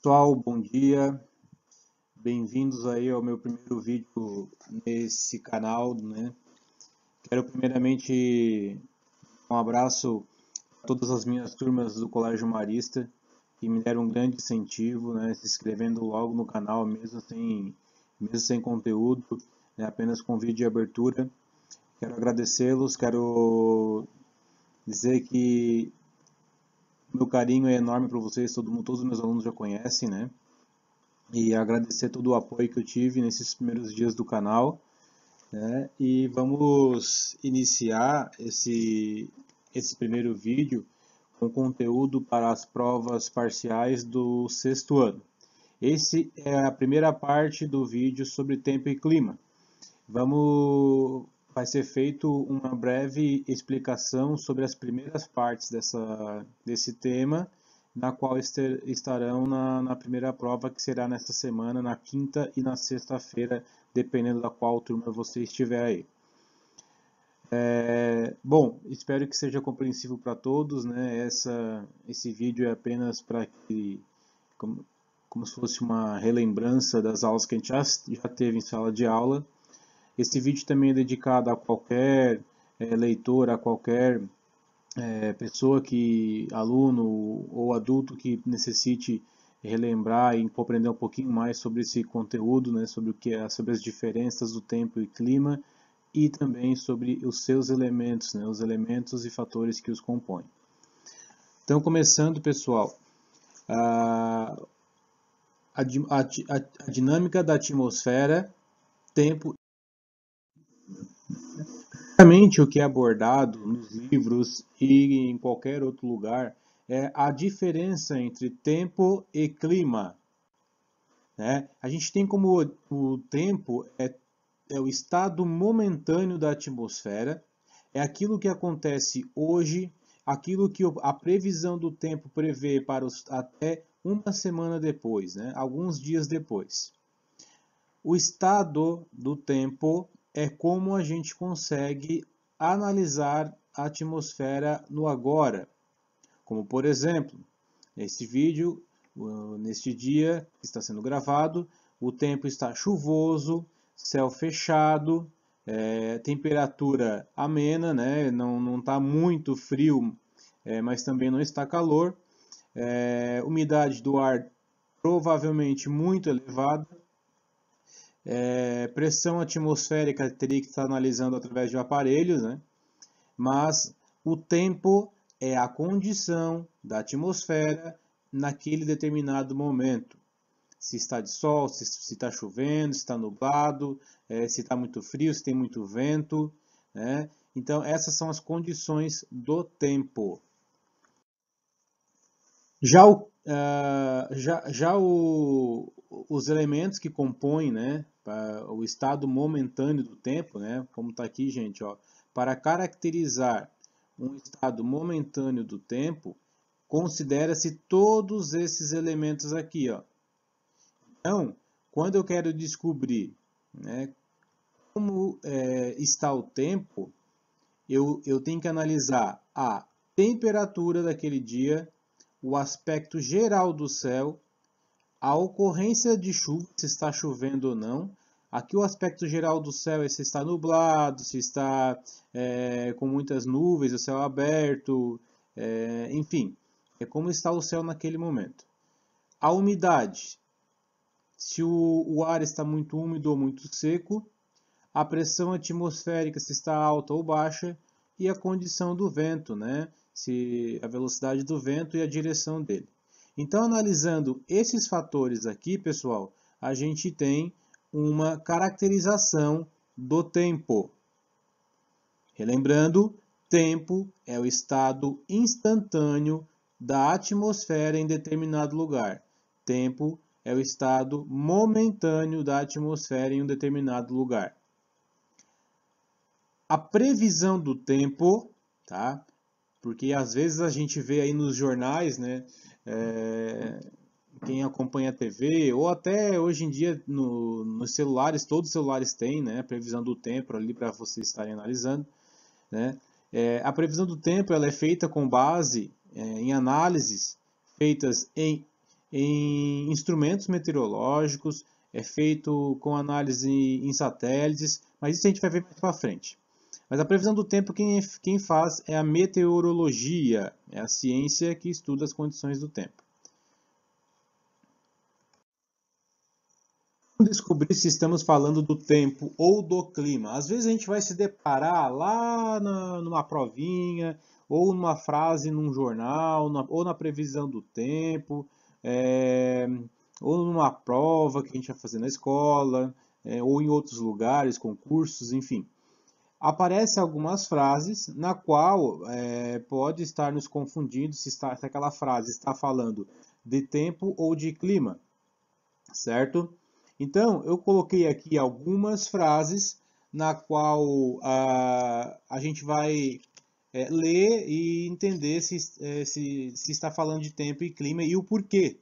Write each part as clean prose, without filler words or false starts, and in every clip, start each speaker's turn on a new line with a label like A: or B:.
A: Pessoal, bom dia, bem-vindos aí ao meu primeiro vídeo nesse canal, né? Quero primeiramente um abraço a todas as minhas turmas do Colégio Marista que me deram um grande incentivo, né? Se inscrevendo logo no canal, mesmo sem conteúdo, né? Apenas com vídeo de abertura. Quero agradecê-los, quero dizer que meu carinho é enorme para vocês, todos os meus alunos já conhecem, né? E agradecer todo o apoio que eu tive nesses primeiros dias do canal, né? E vamos iniciar esse primeiro vídeo com conteúdo para as provas parciais do sexto ano. Esse é a primeira parte do vídeo sobre tempo e clima. Vai ser feito uma breve explicação sobre as primeiras partes desse tema, na qual estarão na primeira prova, que será nesta semana, na quinta e na sexta-feira, dependendo da qual turma você estiver aí. Bom, espero que seja compreensível para todos, né? Esse vídeo é apenas para que, como se fosse uma relembrança das aulas que a gente já teve em sala de aula. Esse vídeo também é dedicado a qualquer leitor, a qualquer pessoa aluno ou adulto que necessite relembrar e compreender um pouquinho mais sobre esse conteúdo, né, sobre as diferenças do tempo e clima e também sobre os seus elementos, né, os elementos e fatores que os compõem. Então, começando, pessoal, a dinâmica da atmosfera, tempo. Basicamente, o que é abordado nos livros e em qualquer outro lugar é a diferença entre tempo e clima, né? A gente tem como o tempo é o estado momentâneo da atmosfera, é aquilo que acontece hoje, aquilo que a previsão do tempo prevê para até uma semana depois, né? Alguns dias depois. O estado do tempo é como a gente consegue analisar a atmosfera no agora. Como, por exemplo, neste vídeo, neste dia que está sendo gravado, o tempo está chuvoso, céu fechado, temperatura amena, né? Não está muito frio, mas também não está calor. Umidade do ar provavelmente muito elevada. Pressão atmosférica teria que estar analisando através de aparelhos, né? Mas o tempo é a condição da atmosfera naquele determinado momento. Se está de sol, se está chovendo, se está nublado, se está muito frio, se tem muito vento, né? Então, essas são as condições do tempo. Os elementos que compõem, né, o estado momentâneo do tempo, né, como está aqui, gente, ó, para caracterizar um estado momentâneo do tempo, considera-se todos esses elementos aqui, ó. Então, quando eu quero descobrir, né, como está o tempo, eu tenho que analisar a temperatura daquele dia, o aspecto geral do céu, a ocorrência de chuva, se está chovendo ou não. Aqui o aspecto geral do céu é se está nublado, se está com muitas nuvens, o céu aberto, enfim, é como está o céu naquele momento. A umidade, se o ar está muito úmido ou muito seco, a pressão atmosférica se está alta ou baixa e a condição do vento, né? Se a velocidade do vento e a direção dele. Então, analisando esses fatores aqui, pessoal, a gente tem uma caracterização do tempo. Relembrando, tempo é o estado instantâneo da atmosfera em determinado lugar. Tempo é o estado momentâneo da atmosfera em um determinado lugar. A previsão do tempo, tá? Porque às vezes a gente vê aí nos jornais, né? Quem acompanha a TV, ou até hoje em dia nos celulares, todos os celulares têm, né? A previsão do tempo ali para vocês estarem analisando, né? A previsão do tempo ela é feita com base em análises feitas em em instrumentos meteorológicos, é feito com análise em satélites, mas isso a gente vai ver mais para frente. Mas a previsão do tempo quem faz é a meteorologia, é a ciência que estuda as condições do tempo. Descobrir se estamos falando do tempo ou do clima. Às vezes a gente vai se deparar lá numa provinha, ou numa frase num jornal, ou na previsão do tempo, é, ou numa prova que a gente vai fazer na escola, ou em outros lugares, concursos, enfim. Aparecem algumas frases na qual pode estar nos confundindo se aquela frase está falando de tempo ou de clima, certo? Então, eu coloquei aqui algumas frases na qual a gente vai ler e entender se está falando de tempo e clima e o porquê.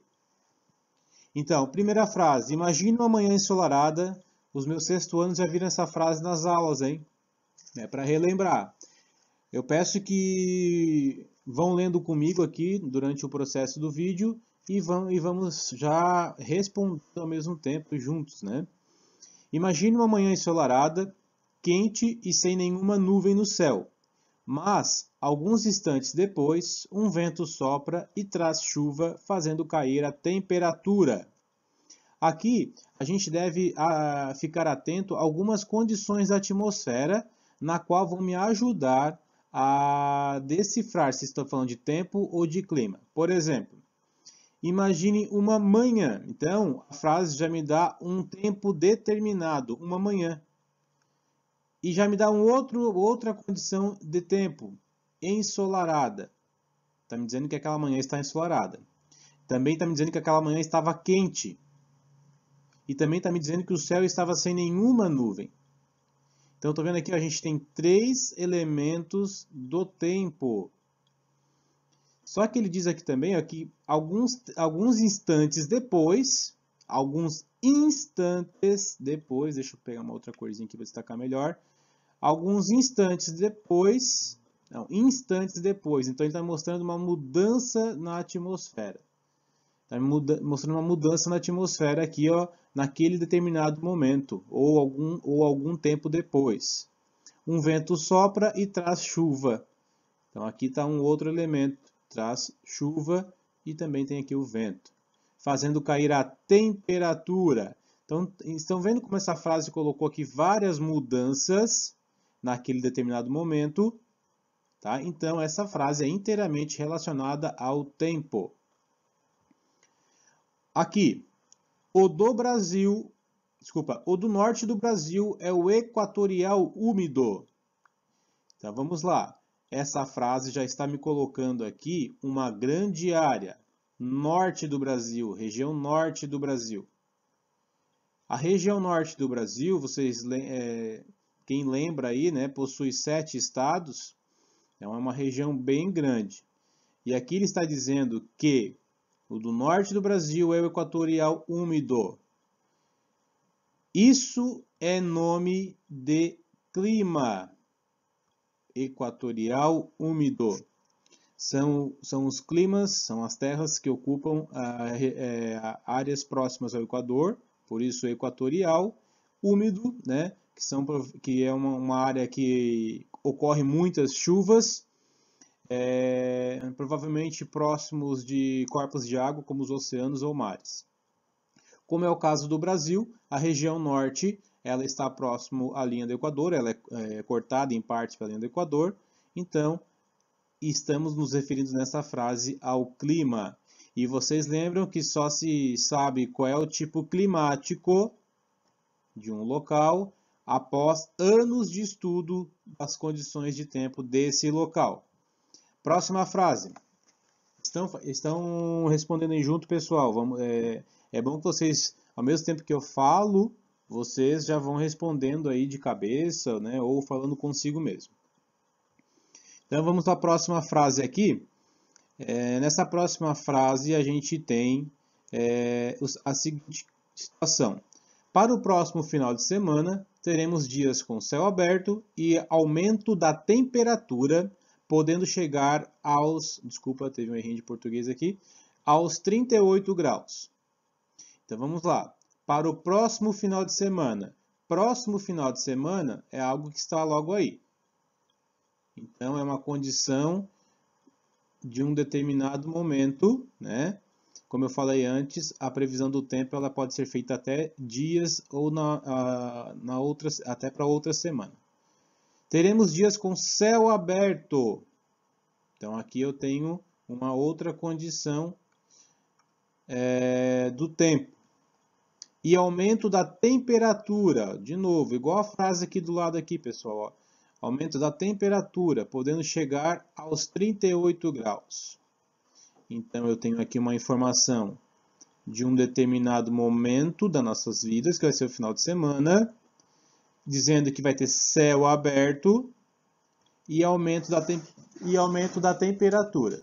A: Então, primeira frase. Imagine uma manhã ensolarada. Os meus sexto anos já viram essa frase nas aulas, hein? É para relembrar. Eu peço que vão lendo comigo aqui durante o processo do vídeo e vamos já respondendo ao mesmo tempo juntos, né? Imagine uma manhã ensolarada, quente e sem nenhuma nuvem no céu. Mas, alguns instantes depois, um vento sopra e traz chuva, fazendo cair a temperatura. Aqui, a gente deve ficar atento a algumas condições da atmosfera, na qual vão me ajudar a decifrar se estou falando de tempo ou de clima. Por exemplo, imagine uma manhã. Então, a frase já me dá um tempo determinado, uma manhã. E já me dá outra condição de tempo, ensolarada. Está me dizendo que aquela manhã está ensolarada. Também está me dizendo que aquela manhã estava quente. E também está me dizendo que o céu estava sem nenhuma nuvem. Então, estou vendo aqui, a gente tem 3 elementos do tempo. Só que ele diz aqui também ó, que alguns instantes depois, deixa eu pegar uma outra corzinha aqui para destacar melhor. Alguns instantes depois, então ele está mostrando uma mudança na atmosfera. Está mostrando uma mudança na atmosfera aqui, ó, naquele determinado momento, ou algum tempo depois. Um vento sopra e traz chuva. Então aqui está um outro elemento, traz chuva e também tem aqui o vento. Fazendo cair a temperatura. Então, estão vendo como essa frase colocou aqui várias mudanças naquele determinado momento? Tá? Então, essa frase é inteiramente relacionada ao tempo. Aqui, o do norte do Brasil é o equatorial úmido. Então vamos lá. Essa frase já está me colocando aqui uma grande área. Norte do Brasil, região norte do Brasil. A região norte do Brasil, quem lembra aí, né, possui 7 estados. É uma região bem grande. E aqui ele está dizendo que o do norte do Brasil é o equatorial úmido. Isso é nome de clima. Equatorial úmido. São os climas, são as terras que ocupam áreas próximas ao Equador, por isso equatorial, úmido, né, que é uma área que ocorre muitas chuvas, provavelmente próximos de corpos de água, como os oceanos ou mares. Como é o caso do Brasil, a região norte ela está próximo à linha do Equador, ela é cortada em partes pela linha do Equador, então estamos nos referindo nessa frase ao clima. E vocês lembram que só se sabe qual é o tipo climático de um local após anos de estudo das condições de tempo desse local. Próxima frase. Estão respondendo aí junto, pessoal. É bom que vocês, ao mesmo tempo que eu falo, vocês já vão respondendo aí de cabeça, né, ou falando consigo mesmo. Então vamos para a próxima frase aqui. Nessa próxima frase a gente tem a seguinte situação. Para o próximo final de semana, teremos dias com céu aberto e aumento da temperatura, podendo chegar aos... Desculpa, teve um errinho de português aqui. aos 38 graus. Então vamos lá. Para o próximo final de semana. Próximo final de semana é algo que está logo aí. Então é uma condição de um determinado momento, né? Como eu falei antes, a previsão do tempo ela pode ser feita até dias ou até para outra semana. Teremos dias com céu aberto. Então aqui eu tenho uma outra condição do tempo. E aumento da temperatura. De novo, igual a frase aqui do lado aqui, pessoal. Ó. Aumento da temperatura, podendo chegar aos 38 graus. Então eu tenho aqui uma informação de um determinado momento das nossas vidas, que vai ser o final de semana, dizendo que vai ter céu aberto e aumento da temperatura.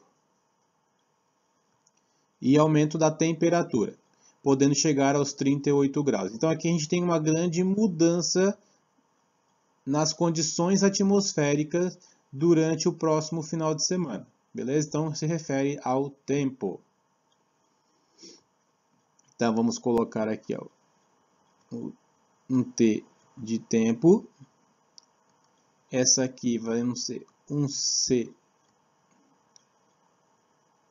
A: E aumento da temperatura, podendo chegar aos 38 graus. Então aqui a gente tem uma grande mudança nas condições atmosféricas durante o próximo final de semana. Beleza? Então se refere ao tempo. Então vamos colocar aqui ó, um T de tempo. Essa aqui vai ser um C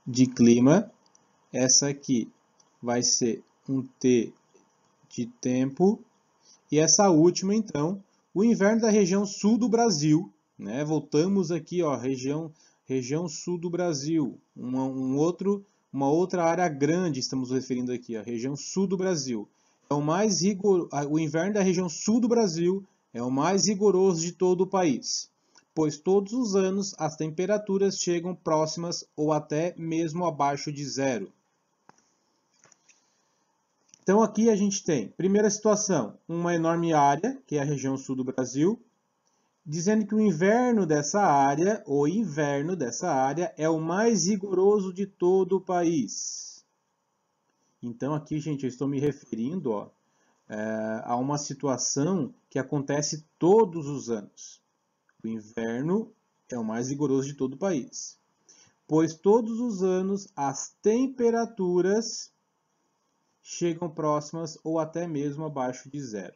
A: de clima. Essa aqui vai ser um T de tempo. E essa última, então, o inverno da região sul do Brasil. Né? Voltamos aqui, ó, região sul do Brasil. Uma outra área grande, estamos referindo aqui, a região sul do Brasil. O inverno da região sul do Brasil é o mais rigoroso de todo o país, pois todos os anos as temperaturas chegam próximas ou até mesmo abaixo de zero. Então aqui a gente tem, primeira situação, uma enorme área, que é a região sul do Brasil, dizendo que o inverno dessa área é o mais rigoroso de todo o país. Então aqui, gente, eu estou me referindo a uma situação que acontece todos os anos. O inverno é o mais rigoroso de todo o país, pois todos os anos as temperaturas chegam próximas ou até mesmo abaixo de zero.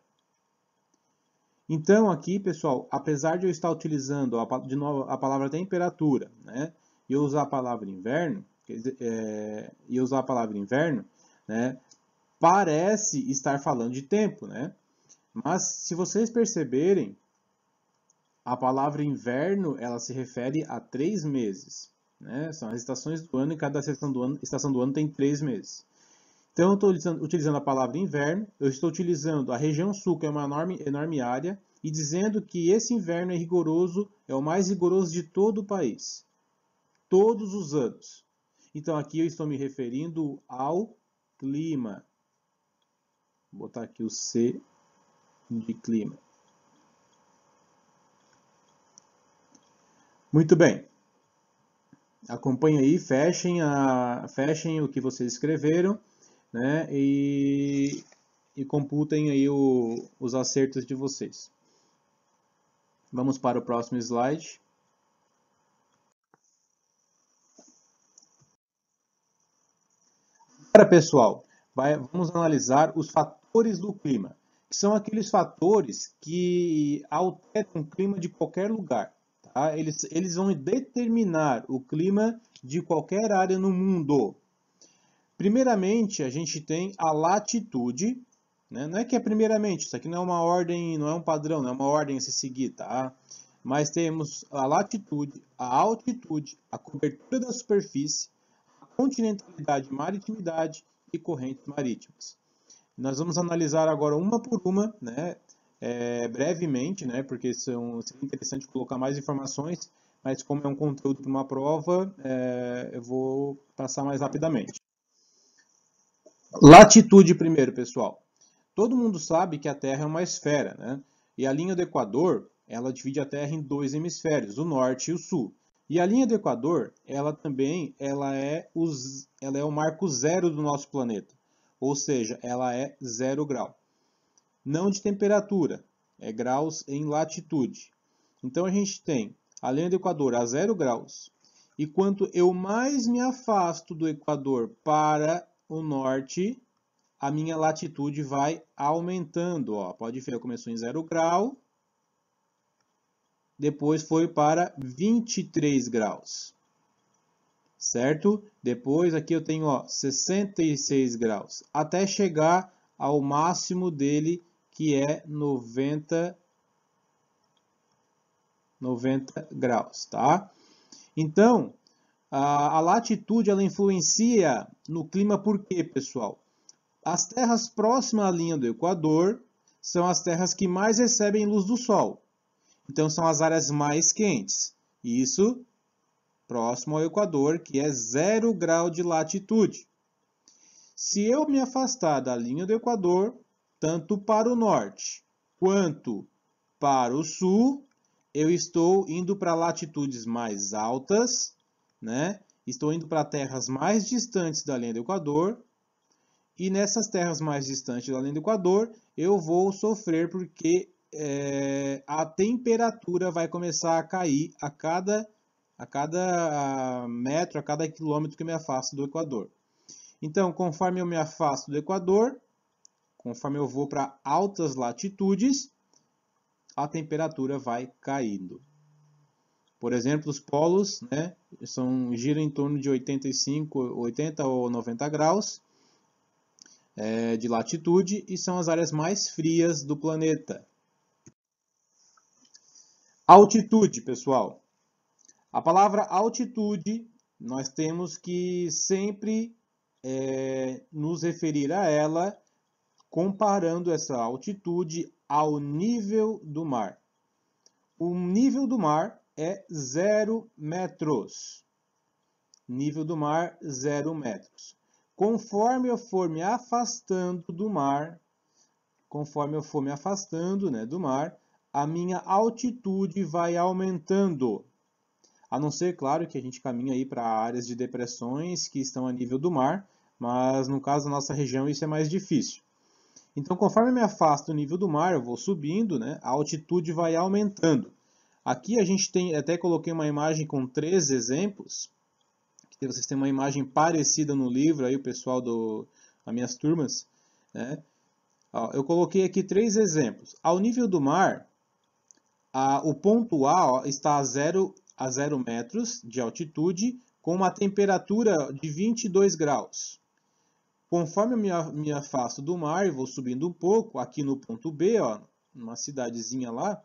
A: Então aqui, pessoal, apesar de eu estar utilizando de novo a palavra temperatura, né, e eu usar a palavra inverno, né, parece estar falando de tempo, né? Mas se vocês perceberem, a palavra inverno ela se refere a 3 meses, né? São as estações do ano e cada estação do ano tem 3 meses. Então, eu estou utilizando a palavra inverno, eu estou utilizando a região sul, que é uma enorme área, e dizendo que esse inverno é rigoroso, é o mais rigoroso de todo o país. Todos os anos. Então, aqui eu estou me referindo ao clima. Vou botar aqui o C de clima. Muito bem. Acompanhem aí, fechem o que vocês escreveram. Né, e computem aí os acertos de vocês. Vamos para o próximo slide. Agora, pessoal, vamos analisar os fatores do clima, que são aqueles fatores que alteram o clima de qualquer lugar. Tá? Eles vão determinar o clima de qualquer área no mundo. Primeiramente, a gente tem a latitude, né? Não é que é primeiramente, isso aqui não é uma ordem, não é um padrão, não é uma ordem a se seguir, tá? Mas temos a latitude, a altitude, a cobertura da superfície, a continentalidade, maritimidade e correntes marítimas. Nós vamos analisar agora uma por uma, né? Brevemente, né? Porque seria interessante colocar mais informações, mas como é um conteúdo para uma prova, eu vou passar mais rapidamente. Latitude primeiro, pessoal. Todo mundo sabe que a Terra é uma esfera, né? E a linha do Equador, ela divide a Terra em 2 hemisférios, o norte e o sul. E a linha do Equador, ela é o marco zero do nosso planeta. Ou seja, ela é 0 grau. Não de temperatura, é graus em latitude. Então a gente tem a linha do Equador a 0 graus E quanto eu mais me afasto do Equador para o norte, a minha latitude vai aumentando. Ó. Pode ver, começou em 0 grau, depois foi para 23 graus. Certo? Depois aqui eu tenho 66 graus, até chegar ao máximo dele, que é 90 graus, tá? Então, a latitude ela influencia no clima por quê, pessoal? As terras próximas à linha do Equador são as terras que mais recebem luz do Sol. Então, são as áreas mais quentes. Isso próximo ao Equador, que é 0 grau de latitude. Se eu me afastar da linha do Equador, tanto para o norte quanto para o sul, eu estou indo para latitudes mais altas, né? Estou indo para terras mais distantes da linha do Equador, e nessas terras mais distantes da linha do Equador, eu vou sofrer porque a temperatura vai começar a cair a cada metro, a cada quilômetro que eu me afasto do Equador. Então, conforme eu me afasto do Equador, conforme eu vou para altas latitudes, a temperatura vai caindo. Por exemplo, os polos, né, giram em torno de 80 ou 90 graus de latitude e são as áreas mais frias do planeta. Altitude, pessoal. A palavra altitude, nós temos que sempre nos referir a ela comparando essa altitude ao nível do mar. O nível do mar é 0 metros. Nível do mar, 0 metros. Conforme eu for me afastando do mar, do mar, a minha altitude vai aumentando. A não ser, claro, que a gente caminha aí para áreas de depressões que estão a nível do mar, mas no caso da nossa região isso é mais difícil. Então, conforme eu me afasto do nível do mar, eu vou subindo, né? A altitude vai aumentando. Aqui a gente tem, até coloquei uma imagem com 3 exemplos. Vocês têm uma imagem parecida no livro, aí o pessoal das minhas turmas, né? Eu coloquei aqui 3 exemplos. Ao nível do mar, o ponto A está a 0 metros de altitude, com uma temperatura de 22 graus. Conforme eu me afasto do mar e vou subindo um pouco, aqui no ponto B, numa cidadezinha lá,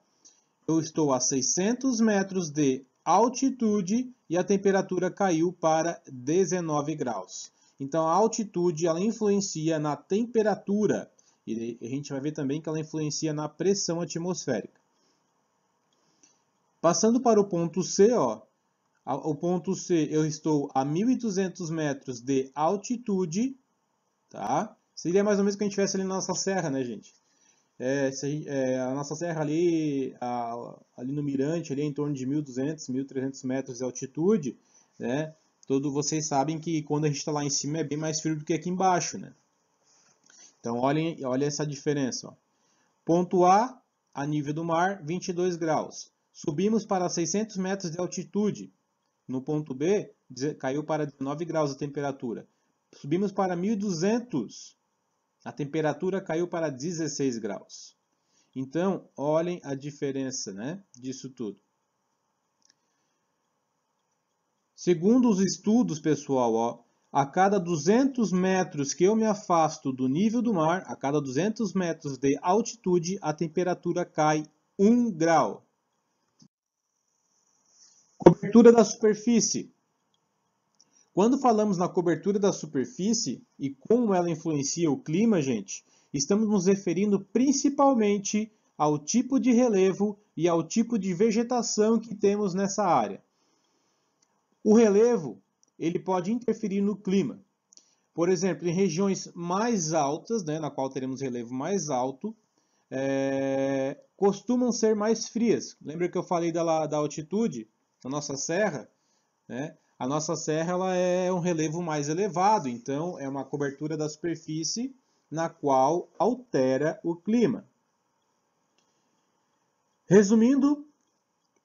A: eu estou a 600 metros de altitude e a temperatura caiu para 19 graus. Então, a altitude ela influencia na temperatura e a gente vai ver também que ela influencia na pressão atmosférica. Passando para o ponto C, o ponto C eu estou a 1.200 metros de altitude, tá? Seria mais ou menos o que a gente tivesse ali na nossa serra, né, gente? A nossa serra ali no Mirante, ali em torno de 1.200, 1.300 metros de altitude, né? Vocês sabem que quando a gente está lá em cima é bem mais frio do que aqui embaixo, né? Então, olha essa diferença. Ponto A nível do mar, 22 graus. Subimos para 600 metros de altitude. No ponto B, caiu para 19 graus a temperatura. Subimos para 1.200. A temperatura caiu para 16 graus. Então, olhem a diferença, né, disso tudo. Segundo os estudos, pessoal, a cada 200 metros que eu me afasto do nível do mar, a cada 200 metros de altitude, a temperatura cai 1 grau. Cobertura da superfície. Quando falamos na cobertura da superfície e como ela influencia o clima, gente, estamos nos referindo principalmente ao tipo de relevo e ao tipo de vegetação que temos nessa área. O relevo, ele pode interferir no clima. Por exemplo, em regiões mais altas, né, na qual teremos relevo mais alto, costumam ser mais frias. Lembra que eu falei da altitude da nossa serra, né? A nossa serra ela é um relevo mais elevado, então é uma cobertura da superfície na qual altera o clima. Resumindo,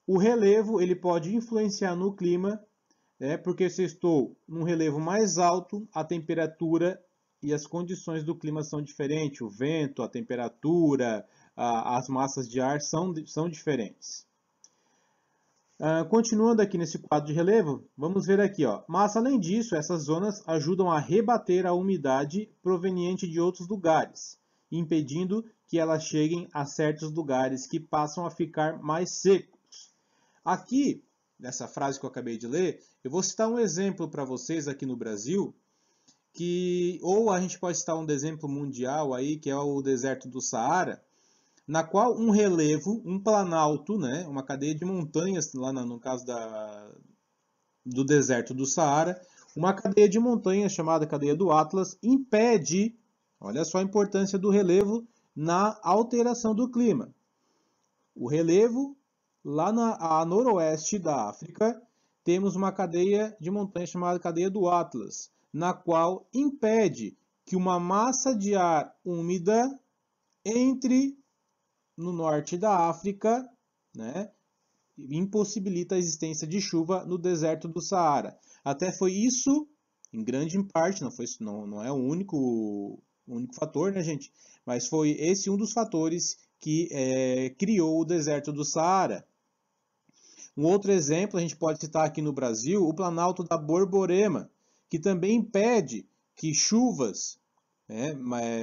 A: o relevo ele pode influenciar no clima é porque se eu estou num relevo mais alto, a temperatura e as condições do clima são diferentes. O vento, a temperatura, as massas de ar são diferentes. Continuando aqui nesse quadro de relevo, vamos ver aqui, ó. Mas além disso, essas zonas ajudam a rebater a umidade proveniente de outros lugares, impedindo que elas cheguem a certos lugares que passam a ficar mais secos. Aqui, nessa frase que eu acabei de ler, eu vou citar um exemplo para vocês aqui no Brasil, ou a gente pode citar um exemplo mundial aí, que é o deserto do Saara, na qual um relevo, um planalto, né, uma cadeia de montanhas, lá no caso do deserto do Saara, uma cadeia de montanhas chamada cadeia do Atlas impede, olha só a importância do relevo na alteração do clima. O relevo, lá a noroeste da África, temos uma cadeia de montanhas chamada cadeia do Atlas, na qual impede que uma massa de ar úmida entre no norte da África, né, impossibilita a existência de chuva no deserto do Saara. Até foi isso, em grande parte, não é o único fator, né, gente? Mas foi esse um dos fatores que criou o deserto do Saara. Um outro exemplo, a gente pode citar aqui no Brasil, o Planalto da Borborema, que também impede que chuvas,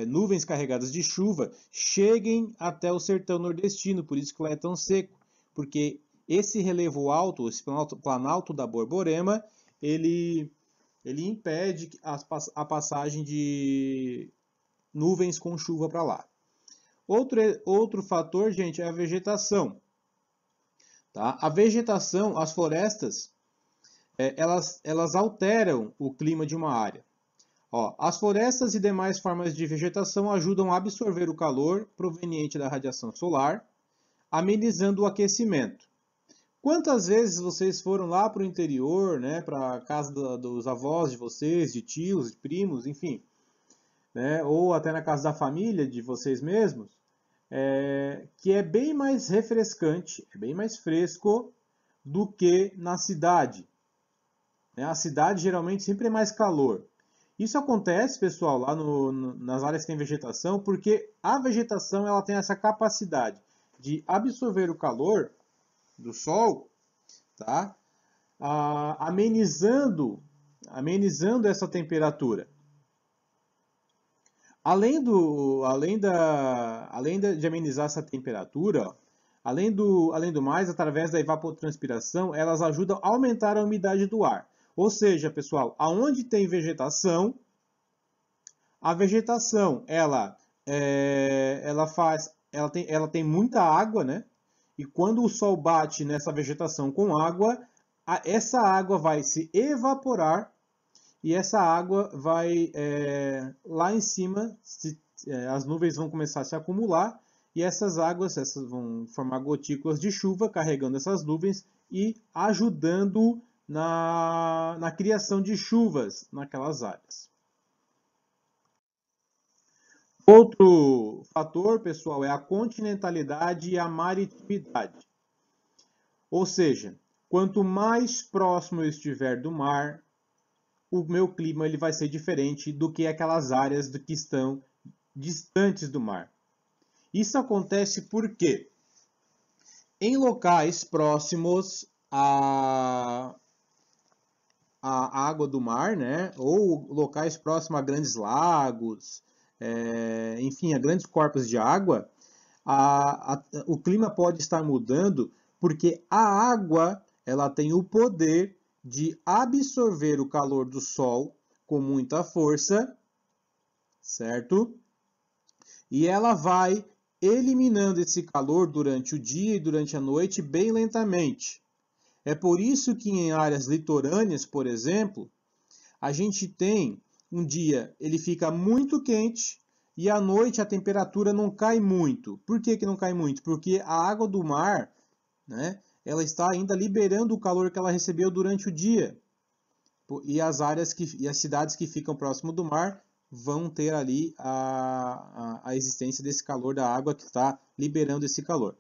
A: nuvens carregadas de chuva, cheguem até o sertão nordestino, por isso que lá é tão seco, porque esse relevo alto, esse Planalto da Borborema, ele impede a passagem de nuvens com chuva para lá. Outro fator, gente, é a vegetação. Tá? A vegetação, as florestas, elas alteram o clima de uma área. Ó, as florestas e demais formas de vegetação ajudam a absorver o calor proveniente da radiação solar, amenizando o aquecimento. Quantas vezes vocês foram lá para o interior, né, para a casa dos avós de vocês, de tios, de primos, enfim, né, ou até na casa da família de vocês mesmos, que é bem mais refrescante, é bem mais fresco do que na cidade. A cidade geralmente sempre é mais calor. Isso acontece, pessoal, lá nas áreas que tem vegetação, porque a vegetação ela tem essa capacidade de absorver o calor do sol, tá? Amenizando essa temperatura. Além de amenizar essa temperatura, além do mais, através da evapotranspiração, elas ajudam a aumentar a umidade do ar. Ou seja, pessoal, aonde tem vegetação, a vegetação ela tem muita água, né? E quando o sol bate nessa vegetação com água, essa água vai se evaporar e essa água vai lá em cima, as nuvens vão começar a se acumular e essas vão formar gotículas de chuva carregando essas nuvens e ajudando na criação de chuvas naquelas áreas. Outro fator, pessoal, é a continentalidade e a maritimidade. Ou seja, quanto mais próximo eu estiver do mar, o meu clima ele vai ser diferente do que aquelas áreas que estão distantes do mar. Isso acontece porque em locais próximos à água do mar, né, ou locais próximos a grandes lagos, enfim, a grandes corpos de água, o clima pode estar mudando porque a água ela tem o poder de absorver o calor do sol com muita força, certo? E ela vai eliminando esse calor durante o dia e durante a noite bem lentamente. É por isso que em áreas litorâneas, por exemplo, a gente tem um dia, ele fica muito quente e à noite a temperatura não cai muito. Por que não cai muito? Porque a água do mar, né, ela está ainda liberando o calor que ela recebeu durante o dia. E as cidades que ficam próximo do mar vão ter ali a existência desse calor da água que está liberando esse calor.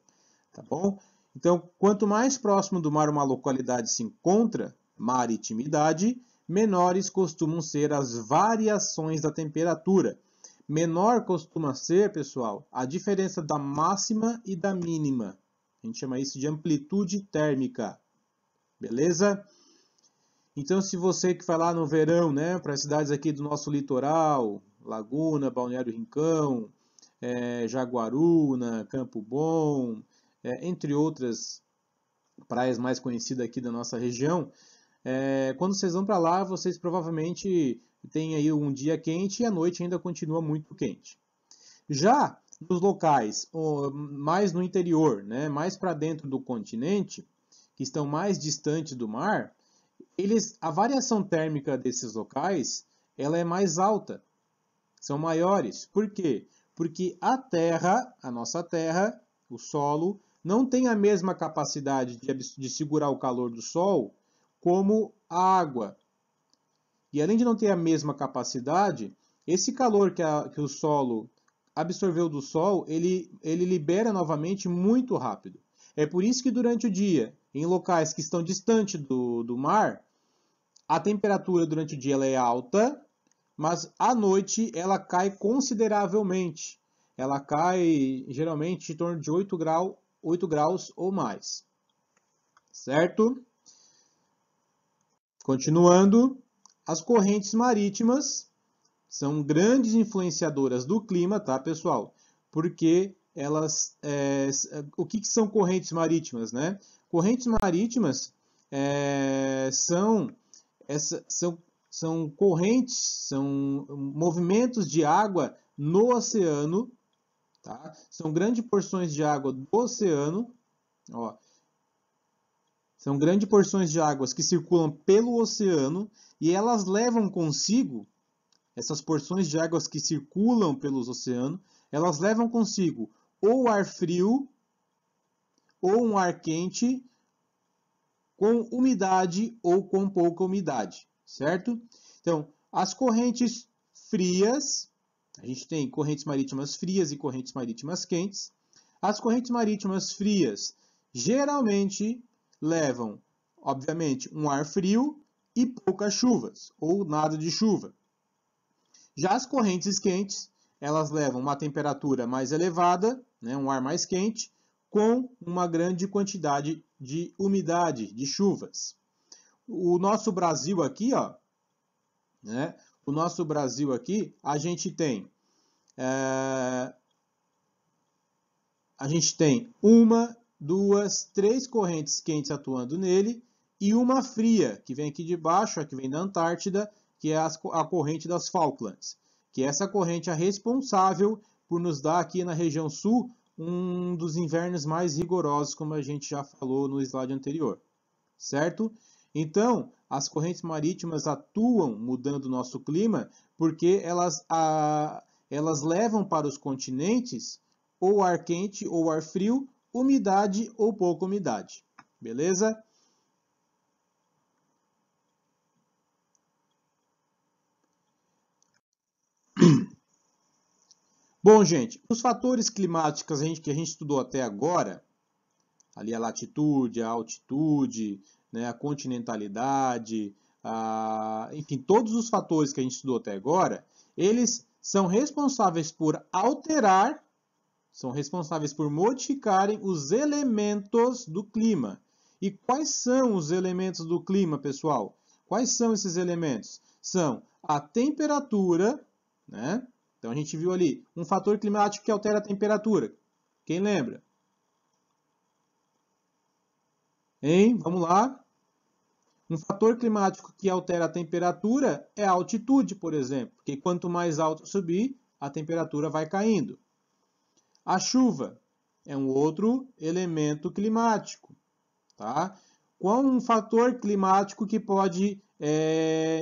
A: Tá bom? Então, quanto mais próximo do mar uma localidade se encontra, maritimidade, menores costumam ser as variações da temperatura. Menor costuma ser, pessoal, a diferença da máxima e da mínima. A gente chama isso de amplitude térmica. Beleza? Então, se você que vai lá no verão, né, para as cidades aqui do nosso litoral, Laguna, Balneário Rincão, Jaguaruna, Campo Bom, entre outras praias mais conhecidas aqui da nossa região, quando vocês vão para lá, vocês provavelmente têm aí um dia quente e a noite ainda continua muito quente. Já nos locais mais no interior, né, mais para dentro do continente, que estão mais distantes do mar, a variação térmica desses locais ela é mais alta, são maiores. Por quê? Porque a Terra, a nossa Terra, o solo, não tem a mesma capacidade de segurar o calor do Sol como a água. E além de não ter a mesma capacidade, esse calor que o solo absorveu do Sol, ele libera novamente muito rápido. É por isso que durante o dia, em locais que estão distantes do mar, a temperatura durante o dia ela é alta, mas à noite ela cai consideravelmente. Ela cai geralmente em torno de 8 graus ou mais. Certo? Continuando, as correntes marítimas são grandes influenciadoras do clima, tá, pessoal? Porque elas, o que são correntes marítimas, né? Correntes marítimas são correntes, são movimentos de água no oceano, tá? São grandes porções de água do oceano, ó. São grandes porções de águas que circulam pelo oceano e elas levam consigo, essas porções de águas que circulam pelos oceanos, elas levam consigo ou ar frio ou um ar quente com umidade ou com pouca umidade, certo? Então, as correntes frias, a gente tem correntes marítimas frias e correntes marítimas quentes. As correntes marítimas frias geralmente levam, obviamente, um ar frio e poucas chuvas, ou nada de chuva. Já as correntes quentes, elas levam uma temperatura mais elevada, né, um ar mais quente, com uma grande quantidade de umidade, de chuvas. O nosso Brasil aqui, ó, né, o nosso Brasil aqui, a gente tem uma, duas, três correntes quentes atuando nele e uma fria, que vem aqui de baixo, que vem da Antártida, que é a corrente das Falklands, que é essa corrente é responsável por nos dar aqui na região sul um dos invernos mais rigorosos, como a gente já falou no slide anterior, certo? Então, as correntes marítimas atuam mudando o nosso clima porque elas levam para os continentes ou ar quente ou ar frio, umidade ou pouca umidade. Beleza? Bom, gente, os fatores climáticos que a gente estudou até agora, ali a latitude, a altitude, né, a continentalidade, enfim, todos os fatores que a gente estudou até agora, eles são responsáveis por alterar, são responsáveis por modificarem os elementos do clima. E quais são os elementos do clima, pessoal? Quais são esses elementos? São a temperatura, né? Então a gente viu ali um fator climático que altera a temperatura. Quem lembra? Hein? Vamos lá. Um fator climático que altera a temperatura é a altitude, por exemplo, porque quanto mais alto subir, a temperatura vai caindo. A chuva é um outro elemento climático, tá? Qual um fator climático que pode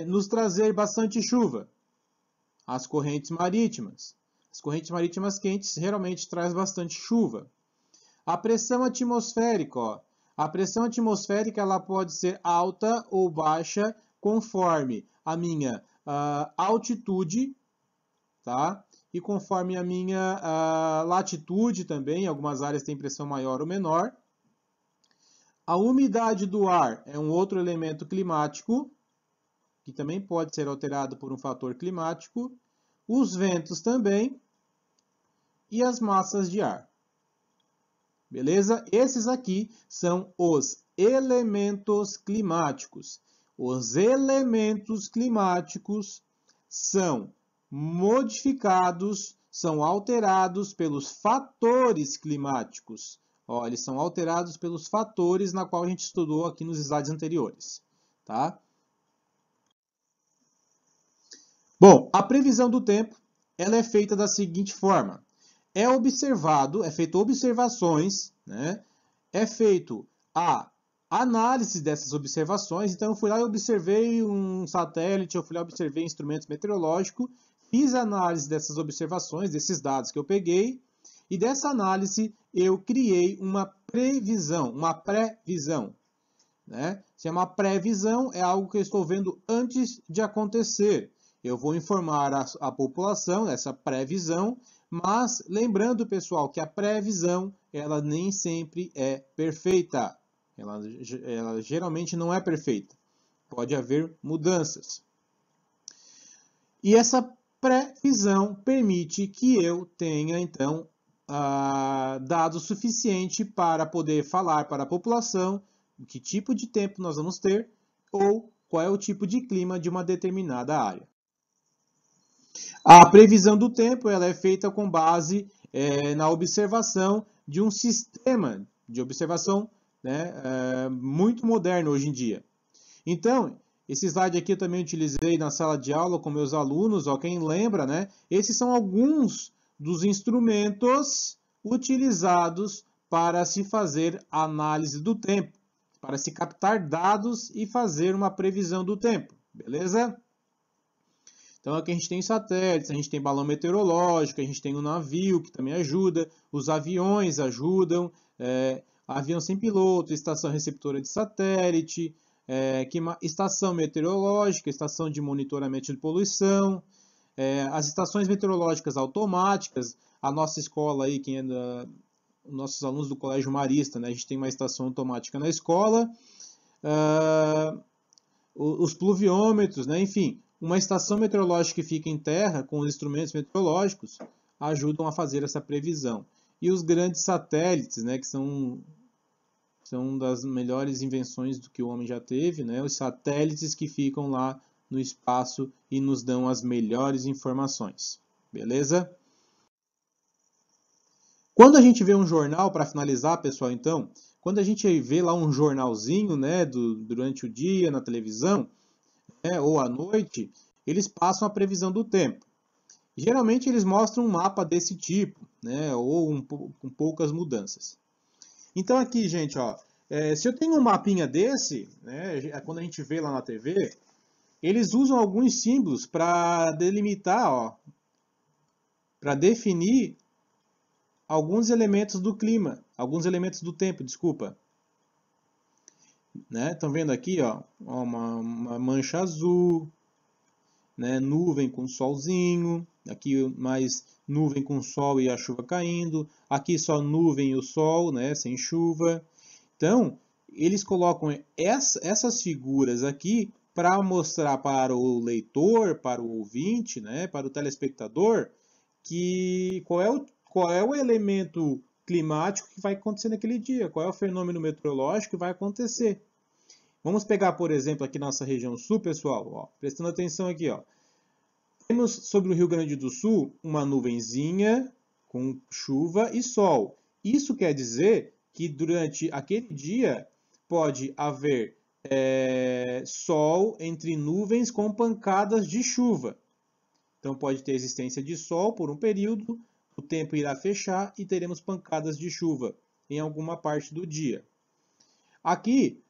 A: nos trazer bastante chuva? As correntes marítimas. As correntes marítimas quentes geralmente traz bastante chuva. A pressão atmosférica, ó. A pressão atmosférica ela pode ser alta ou baixa conforme a minha altitude, tá? E conforme a minha latitude também, algumas áreas têm pressão maior ou menor. A umidade do ar é um outro elemento climático, que também pode ser alterado por um fator climático. Os ventos também. E as massas de ar. Beleza? Esses aqui são os elementos climáticos. Os elementos climáticos são modificados, são alterados pelos fatores climáticos. Ó, eles são alterados pelos fatores na qual a gente estudou aqui nos slides anteriores. Tá? Bom, a previsão do tempo ela é feita da seguinte forma. É feito observações, né? É feito a análise dessas observações. Então, eu fui lá e observei um satélite, eu fui lá e observei instrumentos meteorológicos, fiz a análise dessas observações, desses dados que eu peguei, e dessa análise eu criei uma previsão, uma pré-visão. Né? Se é uma previsão, é algo que eu estou vendo antes de acontecer. Eu vou informar a população dessa previsão, mas lembrando, pessoal, que a previsão ela nem sempre é perfeita. Ela geralmente não é perfeita. Pode haver mudanças. E essa previsão permite que eu tenha, então, dado suficiente para poder falar para a população que tipo de tempo nós vamos ter ou qual é o tipo de clima de uma determinada área. A previsão do tempo ela é feita com base na observação de um sistema de observação, né, muito moderno hoje em dia. Então, esse slide aqui eu também utilizei na sala de aula com meus alunos, ó, quem lembra, né? Esses são alguns dos instrumentos utilizados para se fazer a análise do tempo, para se captar dados e fazer uma previsão do tempo, beleza? Então aqui a gente tem satélites, a gente tem balão meteorológico, a gente tem um navio que também ajuda, os aviões ajudam, avião sem piloto, estação receptora de satélite, estação meteorológica, estação de monitoramento de poluição, as estações meteorológicas automáticas, a nossa escola aí, nossos alunos do Colégio Marista, né, a gente tem uma estação automática na escola, os pluviômetros, né, enfim, uma estação meteorológica que fica em terra com os instrumentos meteorológicos ajudam a fazer essa previsão. E os grandes satélites, né, que são das melhores invenções do que o homem já teve, né, os satélites que ficam lá no espaço e nos dão as melhores informações. Beleza? Quando a gente vê um jornal, para finalizar, pessoal, então, quando a gente vê lá um jornalzinho, né, durante o dia, na televisão, né, ou à noite, eles passam a previsão do tempo. Geralmente eles mostram um mapa desse tipo, né, ou com poucas mudanças. Então aqui, gente, ó, se eu tenho um mapinha desse, né, quando a gente vê lá na TV, eles usam alguns símbolos para delimitar, para definir alguns elementos do clima, alguns elementos do tempo, desculpa. Né? Estão vendo aqui, ó, uma mancha azul, né? Nuvem com solzinho, aqui mais nuvem com sol e a chuva caindo, aqui só nuvem e o sol, né? Sem chuva. Então, eles colocam essas figuras aqui para mostrar para o leitor, para o ouvinte, né? Para o telespectador, qual é o elemento climático que vai acontecer naquele dia, qual é o fenômeno meteorológico que vai acontecer. Vamos pegar, por exemplo, aqui nossa região sul, pessoal, ó, prestando atenção aqui, ó. Temos sobre o Rio Grande do Sul uma nuvenzinha com chuva e sol. Isso quer dizer que durante aquele dia pode haver sol entre nuvens com pancadas de chuva. Então pode ter existência de sol por um período, o tempo irá fechar e teremos pancadas de chuva em alguma parte do dia. Aqui,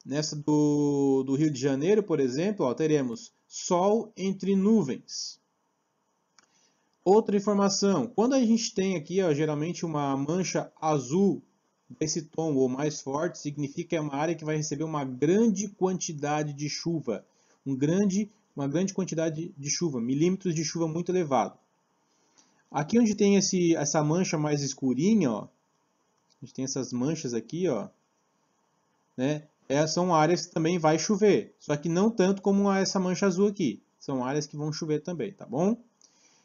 A: nessa do Rio de Janeiro, por exemplo, ó, teremos sol entre nuvens. Outra informação, quando a gente tem aqui, ó, geralmente uma mancha azul desse tom ou mais forte, significa que é uma área que vai receber uma grande quantidade de chuva. Uma grande quantidade de chuva, milímetros de chuva muito elevado. Aqui onde tem essa mancha mais escurinha, ó, a gente tem essas manchas aqui, ó, né? São áreas que também vai chover, só que não tanto como essa mancha azul aqui. São áreas que vão chover também, tá bom?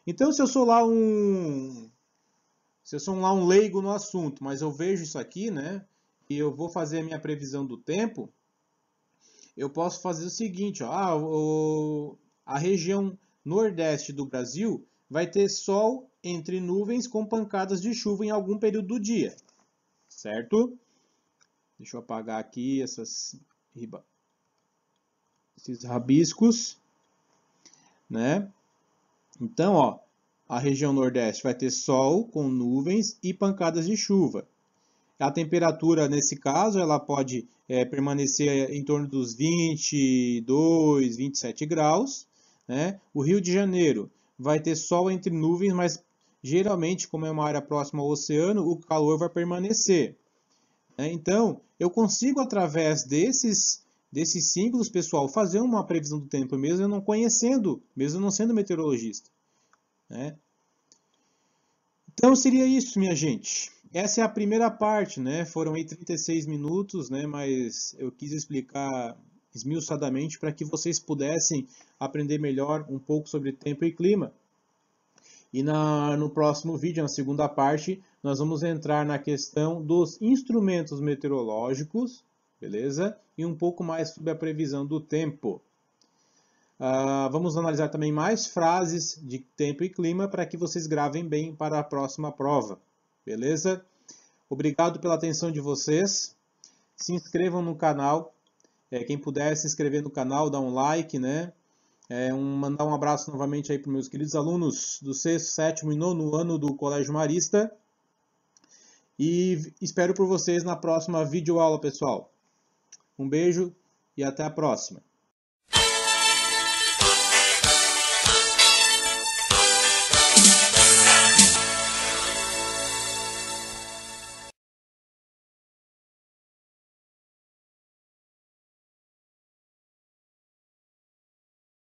A: Então, se eu sou lá um leigo no assunto, mas eu vejo isso aqui, né? E eu vou fazer a minha previsão do tempo, eu posso fazer o seguinte, ó, a região nordeste do Brasil vai ter sol entre nuvens com pancadas de chuva em algum período do dia, certo? Deixa eu apagar aqui esses rabiscos, né? Então, ó, a região nordeste vai ter sol com nuvens e pancadas de chuva. A temperatura, nesse caso, ela pode permanecer em torno dos 22, 27 graus. Né? O Rio de Janeiro vai ter sol entre nuvens, mas geralmente, como é uma área próxima ao oceano, o calor vai permanecer. Né? Então, eu consigo, através desses símbolos, pessoal, fazer uma previsão do tempo, mesmo eu não conhecendo, mesmo eu não sendo meteorologista. Né? Então seria isso, minha gente. Essa é a primeira parte, né? Foram aí 36 minutos, né? Mas eu quis explicar esmiuçadamente para que vocês pudessem aprender melhor um pouco sobre tempo e clima. E no próximo vídeo, na segunda parte, nós vamos entrar na questão dos instrumentos meteorológicos, beleza? E um pouco mais sobre a previsão do tempo. Vamos analisar também mais frases de tempo e clima para que vocês gravem bem para a próxima prova. Beleza? Obrigado pela atenção de vocês. Se inscrevam no canal. Quem puder se inscrever no canal, dá um like, né? Mandar um abraço novamente aí para os meus queridos alunos do 6º, 7º e 9º ano do Colégio Marista. E espero por vocês na próxima videoaula, pessoal. Um beijo e até a próxima.